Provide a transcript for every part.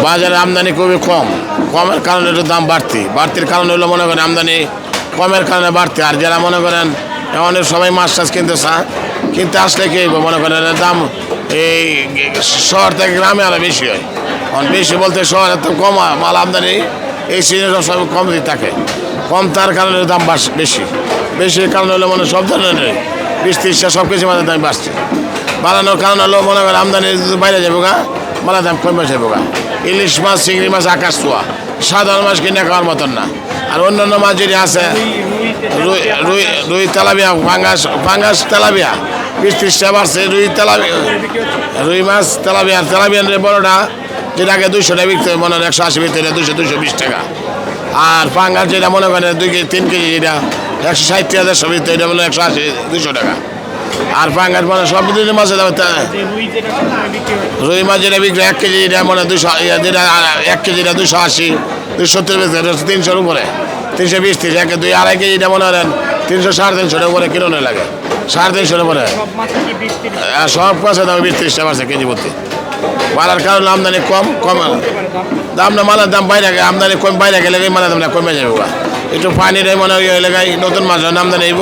বাজারে আমদানি খুবই কম, কমের কারণে একটু দাম বাড়তির কারণে হলো মনে করেন আমদানি কমের কারণে বাড়তি। আর যারা মনে করেন অনেক সবাই মাছ টাছ কিনতে চায়, কিনতে আসলে কি মনে করেন দাম এই শহর থেকে গ্রামে আরও বেশি হয়। বেশি বলতে শহরে তো কম মাল আমদানি এই সিজনে সবসময় কম থাকে, কম তার কারণে দাম বেশির কারণে হলো মানে সব ধরনের 20-30টা সব কিছু মাঝে দাম বাড়ছে। বাড়ানোর কারণ হলো মনে করেন আমদানি বাইরে যাবো গা, মালা দাম কমে যাবো গা। ইলিশ মাছ, চিংড়ি মাছ আকাশ ছোঁয়া, সাধারণ মাছ কিনে খাওয়ার মতন না। আর অন্যান্য মাছ যদি আছে রুই তেলাপিয়া, পাঙ্গাস তেলাপিয়া 20-30টা বাড়ছে। রুই মাছ তেলাপিয়ার বড়টা যেটা আগে 200 টাকা বিকতে মনে হয় 180 বিকতে 200-220 টাকা। আর পাঙ্গাস যেটা মনে করেন 2-3 কেজি যেটা 160 টাকা 150 বিকতে এটা বলে 180-200 টাকা। আর পাঙ্গাস মানে সব কিছু মাছের দাম। রুই মাছ যেটা বিক্রি 1 কেজি যেটা মনে 200, যেটা 1 কেজিটা 280, 270 বেচে 300-র উপরে, 320-30, 1-2-2.5 কেজিটা মনে করেন 300-350 উপরে কিলোনে লাগে, 350-এর উপরে। সব মাছের দাম 20-30 টাকা বাড়ছে কেজি প্রতি। মালার কারণে আমদানি কম দাম না, মালার দাম বাইরে আমদানি কম বাইরে গেলে মালার দামটা কমে যাবে। একটু পানির মনে হয় এলাকায় নতুন মাছ আমদানি নেব,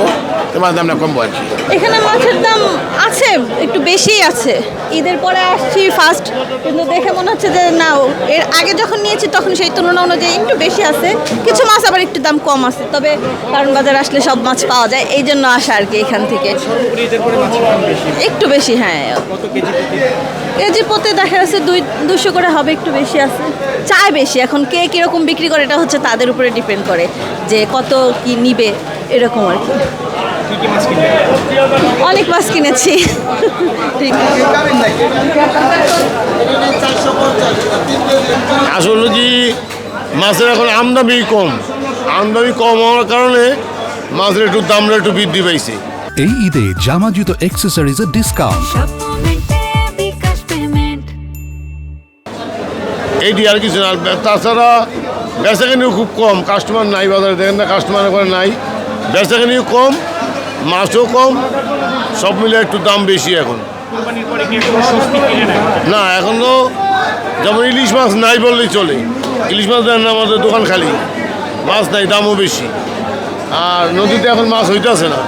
তোমার দামটা কমবো আর কি। এখানে মাছের দাম আছে, একটু বেশিই আছে। ঈদের পরে আসছি ফার্স্ট, কিন্তু দেখে মনে হচ্ছে যে না, এর আগে যখন নিয়েছি তখন সেই তুলনা অনুযায়ী একটু বেশি আছে। কিছু মাছ আবার একটু দাম কম আছে, তবে কারণ বাজারে আসলে সব মাছ পাওয়া যায়, এই জন্য আসা আর কি এখান থেকে। একটু বেশি, হ্যাঁ। কেজি প্রতি দেখা যাচ্ছে 200 করে হবে, একটু বেশি আছে। চায় বেশি, এখন কে কীরকম বিক্রি করে এটা হচ্ছে তাদের উপরে ডিপেন্ড করে যে কত কি নিবে, এরকম আর কি। অনেক মাছ কিনেছি। আসলে কি মাছের এখন আমদানি কম হওয়ার কারণে মাছের একটু দামটা একটু বৃদ্ধি পাইছে। এই ঈদে জামা জুতো অ্যাক্সেসরিজের ডিসকাউন্ট, এইটি আর কিছু না। তাছাড়া বেচাকেনিও খুব কম, কাস্টমার নাই বাজারে, দেখেন না কাস্টমার করে নাই, বেচাকেনিও কম, মাছও কম, সব মিলে একটু দাম বেশি এখন। না এখন তো যেমন ইলিশ মাছ নাই বললেই চলে, ইলিশ মাছ দেন না, আমাদের দোকান খালি, মাছ নাই, দামও বেশি। আর নদীতে এখন মাছ হইতেছে না,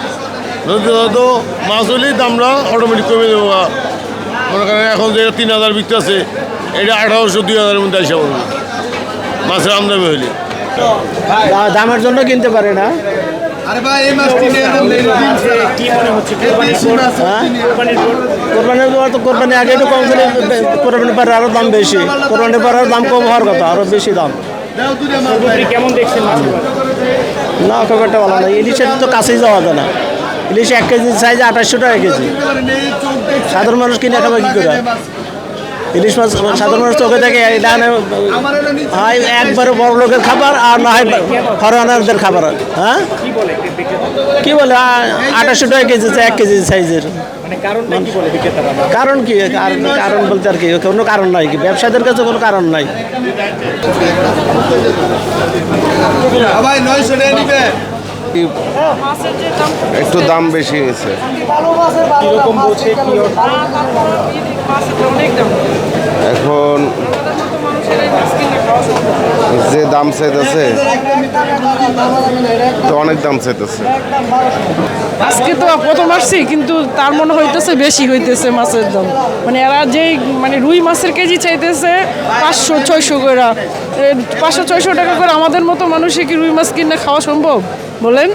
নদীতে হয়তো মাছ হইলেই দামটা অটোমেটিক কমে দেবো। মনে করেন এখন যে 3000 বিকতে আছে, এটা 1800-2000-এর মধ্যে আসা বলবো মাছের আমদানি হইলে। দামের জন্য কিনতে পারে না। কোরবানি আগে একটু কম ছিল, কোরবানির পরে আরো দাম বেশি, কোরবানির পরে দাম কম হওয়ার কথা, আরো বেশি দাম। কেমন দেখছেন? না, খুব একটা ভালো না। ইলিশের তো কাছেই যাওয়া যায় না। ইলিশ 1 কেজি সাইজে 2800 টাকা কেজি। সাধারণ মানুষ কিনে খাবে কি করে? ইলিশ মাছ সাধারণ মানুষ চোখে দেখে হয় একবারে বড় লোকের খাবার, আর না হয় ফরওয়ানারদের খাবার। হ্যাঁ, কি বলে 2800 টাকা কেজি, 1 কেজি সাইজের। কারণ কি? কারণ বলতে আর কি কোনো কারণ নাই, কি ব্যবসায়ীদের কাছে কোনো কারণ নাই। একটু দাম বেশি হয়েছে। এখন যে দাম চাইতেছে তো অনেক দাম চাইতেছে। আজকে তো প্রথম আসছি, কিন্তু তার মনে হইতেছে বেশি হইতেছে মাছের দাম। মানে এরা যেই রুই মাছের কেজি চাইতেছে 500-600 করে, 500-600 টাকা করে। আমাদের মতো মানুষে কি রুই মাছ কিনে খাওয়া সম্ভব বলেন?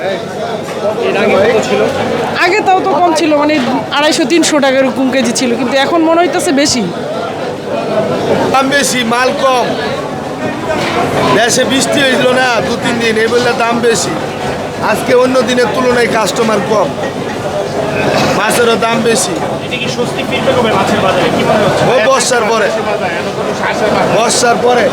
আগে তাও তো কম ছিল, 250-300 টাকা এরকম কেজি ছিল, কিন্তু এখন মনে হইতেছে বেশি দাম, বেশি মাল কম। দেশে বৃষ্টি হয়েছিল না 2-3 দিন, এই বললে দাম বেশি। আজকে অন্য দিনের তুলনায় কাস্টমার কম, মাছেরও দাম বেশি। বর্ষার পরে